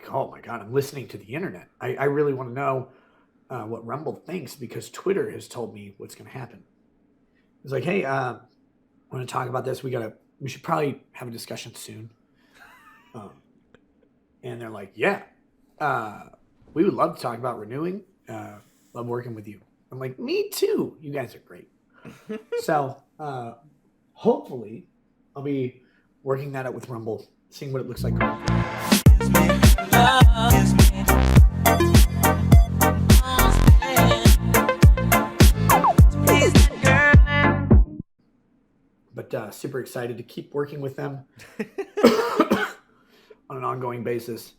like, oh my God, I'm listening to the internet. I really want to know what Rumble thinks because Twitter has told me what's going to happen. It's like, hey, I want to talk about this. We should probably have a discussion soon. Um, and they're like, yeah, uh, we would love to talk about renewing. Love working with you. I'm like, me too. You guys are great. So hopefully, I'll be working that out with Rumble, seeing what it looks like going forward. But super excited to keep working with them on an ongoing basis.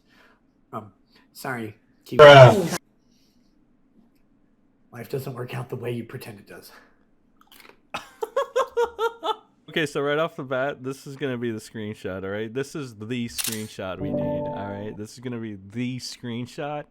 Sorry, keep life doesn't work out the way you pretend it does. Okay, so right off the bat, this is going to be the screenshot, all right? This is the screenshot we need, all right? This is going to be the screenshot.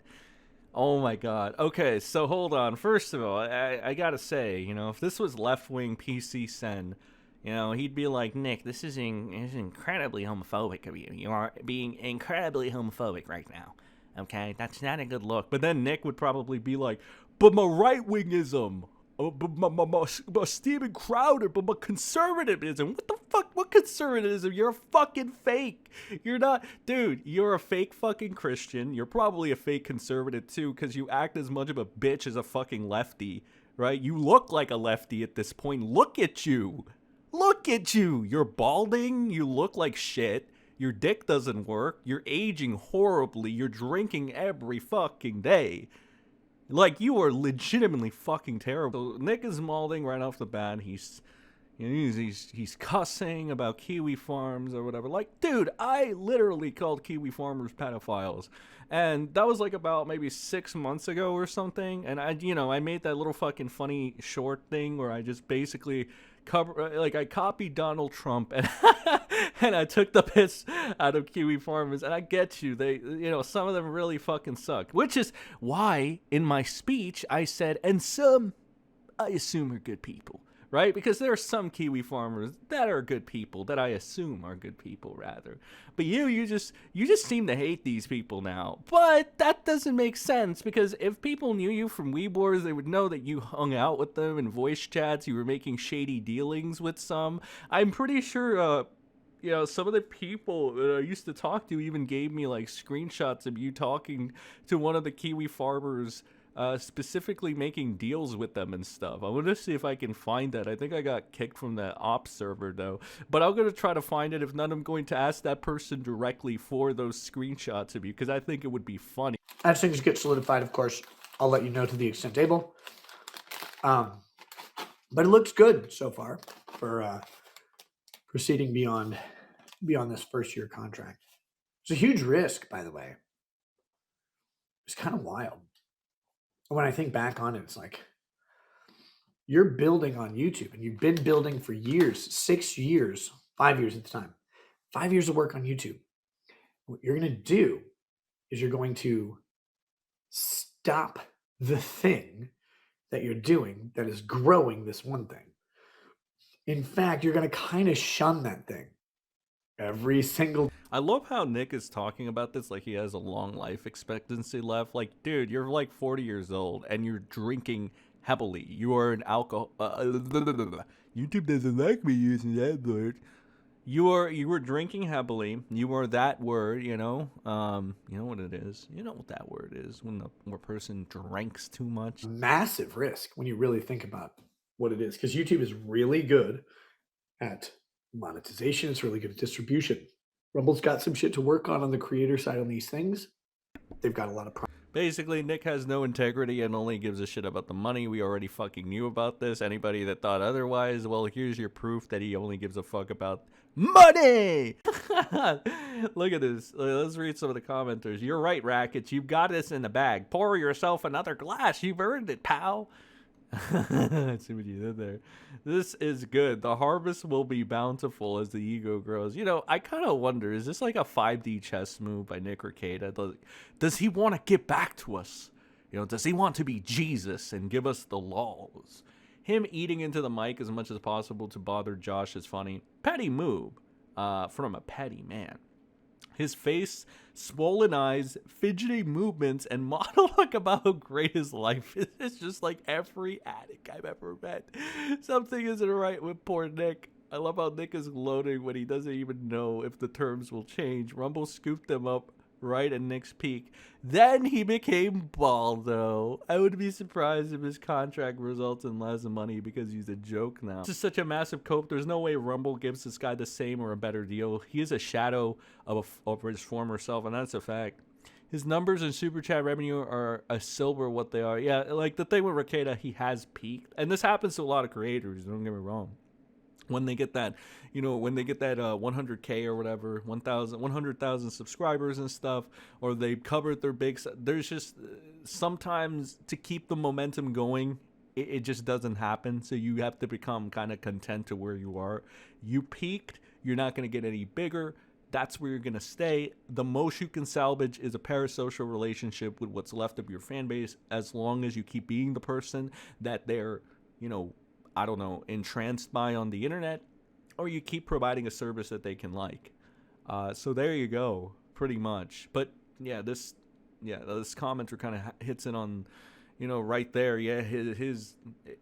Oh my God. Okay, so hold on. First of all, I got to say, you know, if this was left-wing PC Sen, you know, he'd be like, Nick, this is incredibly homophobic of you. You are being incredibly homophobic right now. Okay, that's not a good look. But then Nick would probably be like, but my right-wingism, my Steven Crowder, but my conservatism. What the fuck? What conservatism? You're a fucking fake. You're not, dude. You're a fake fucking Christian. You're probably a fake conservative too, because you act as much of a bitch as a fucking lefty, right? You look like a lefty at this point. Look at you. Look at you. You're balding. You look like shit. Your dick doesn't work. You're aging horribly. You're drinking every fucking day. Like, you are legitimately fucking terrible. So Nick is malding right off the bat. He's cussing about kiwi farms or whatever. Like, dude, I literally called kiwi farmers pedophiles. And that was like about maybe 6 months ago or something. And I made that little fucking funny short thing where I just basically I copied Donald Trump and and I took the piss out of kiwi farmers. And I get you, some of them really fucking suck, which is why in my speech I said, and some I assume are good people, right? Because there are some kiwi farmers that are good people, that I assume are good people, rather. But you just seem to hate these people now. But that doesn't make sense, because if people knew you from Weebors, they would know that you hung out with them in voice chats, you were making shady dealings with some. I'm pretty sure, some of the people that I used to talk to even gave me, like, screenshots of you talking to one of the kiwi farmers, specifically making deals with them and stuff. I want to see if I can find that. I think I got kicked from the ops server, though. But I'm going to try to find it. If not, I'm going to ask that person directly for those screenshots of you, because I think it would be funny. As things get solidified, of course, I'll let you know to the extent able. But it looks good so far for proceeding beyond this first-year contract. It's a huge risk, by the way. It's kind of wild. When I think back on it, it's like you're building on YouTube, and you've been building for years, 6 years, 5 years at the time, 5 years of work on YouTube. What you're going to do is you're going to stop the thing that you're doing that is growing this one thing. In fact, you're going to kind of shun that thing every single. I love how Nick is talking about this like he has a long life expectancy left. Like, dude, you're like 40 years old and you're drinking heavily. You are an alcohol. YouTube doesn't like me using that word. You were drinking heavily. You are that word. You know what it is. You know what that word is when a person drinks too much. Massive risk when you really think about what it is, because YouTube is really good at monetization. It's really good at distribution. Rumble's got some shit to work on the creator side on these things. They've got a lot of Basically, Nick has no integrity and only gives a shit about the money. We already fucking knew about this. Anybody that thought otherwise, well, here's your proof that he only gives a fuck about money. Look at this. Let's read some of the commenters. You're right, Rackets. You've got this in the bag. Pour yourself another glass. You've earned it, pal. I see what you did there. This is good. The harvest will be bountiful as the ego grows. You know, I kind of wonder, is this like a 5D chess move by Nick Rekieta? Does he want to get back to us? You know, does he want to be Jesus and give us the laws? Him eating into the mic as much as possible to bother Josh is funny. Petty move from a petty man. His face, swollen eyes, fidgety movements, and monologue about how great his life is. It's just like every addict I've ever met. Something isn't right with poor Nick. I love how Nick is gloating when he doesn't even know if the terms will change. Rumble scooped him up right at Nick's peak. Then he became Baldo. I would be surprised if his contract results in less money because he's a joke now. This is such a massive cope. There's no way Rumble gives this guy the same or a better deal. He is a shadow of his former self, and that's a fact. His numbers and super chat revenue are a silver what they are. Yeah, like the thing with Rekieta, he has peaked. And this happens to a lot of creators, don't get me wrong. When they get that, when they get that 100K or whatever, 100,000 subscribers and stuff, or they've covered their there's just sometimes to keep the momentum going, it just doesn't happen. So you have to become kind of content to where you are. You peaked, you're not going to get any bigger. That's where you're going to stay. The most you can salvage is a parasocial relationship with what's left of your fan base, as long as you keep being the person that they're, I don't know, entranced by on the internet, or you keep providing a service that they can like. So there you go, pretty much. But yeah, this commenter kind of hits it on, right there. Yeah,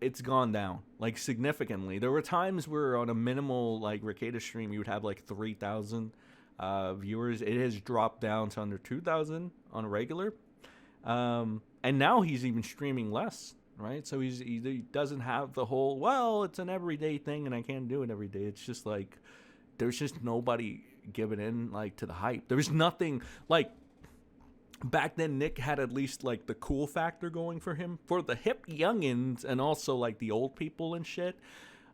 it's gone down like significantly. There were times where on a minimal like Rekieta stream you would have like 3,000 viewers. It has dropped down to under 2,000 on a regular, and now he's even streaming less. Right, so he doesn't have the whole, well, it's an everyday thing and I can't do it every day. It's just like there's just nobody giving in like to the hype. There's nothing like back then. Nick had at least like the cool factor going for him for the hip youngins and also like the old people and shit.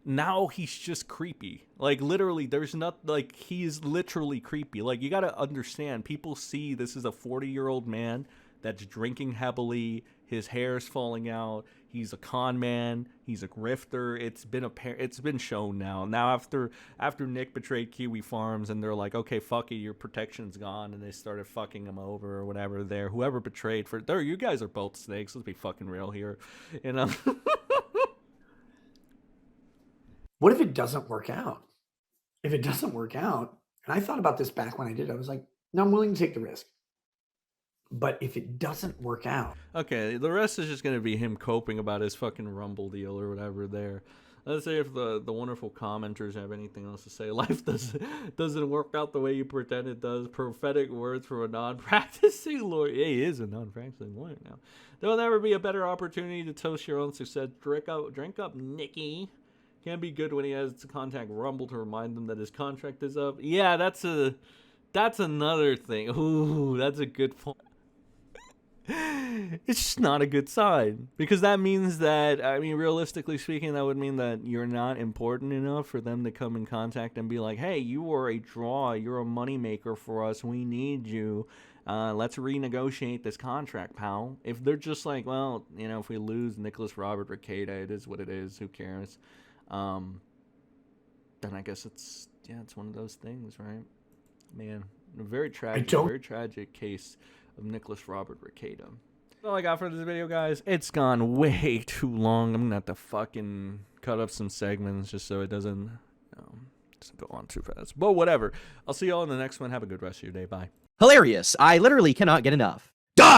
Now he's just creepy. Like literally, there's not like he's literally creepy. Like you got to understand, people see this is a 40-year-old man that's drinking heavily. His hair's falling out. He's a con man. He's a grifter. It's been shown now. Now after Nick betrayed Kiwi Farms and they're like, okay, fuck it, your protection's gone, and they started fucking him over or whatever. Whoever betrayed you guys are both snakes. Let's be fucking real here, What if it doesn't work out? If it doesn't work out, and I thought about this back when I did, I was like, no, I'm willing to take the risk. But if it doesn't work out, okay, the rest is just going to be him coping about his fucking Rumble deal or whatever there. Let's say if the wonderful commenters have anything else to say. Life doesn't work out the way you pretend it does. Prophetic words from a non-practicing lawyer. Yeah, he is a non-practicing lawyer now. There will never be a better opportunity to toast your own success. Drink up, Nicky. Can't be good when he has to contact Rumble to remind them that his contract is up. Yeah, that's another thing. Ooh, that's a good point. It's just not a good sign, because that means that, I mean, realistically speaking, that would mean that you're not important enough for them to come in contact and be like, hey, you are a draw, you're a moneymaker for us, we need you, let's renegotiate this contract, pal. If they're just like, well, if we lose Nicholas Robert Rekieta, it is what it is, who cares, then I guess it's one of those things, right? Man, a very tragic case of Nicholas Robert Rekieta. That's all I got for this video, guys. It's gone way too long. I'm gonna have to fucking cut up some segments just so it doesn't go on too fast. But whatever. I'll see y'all in the next one. Have a good rest of your day. Bye. Hilarious. I literally cannot get enough.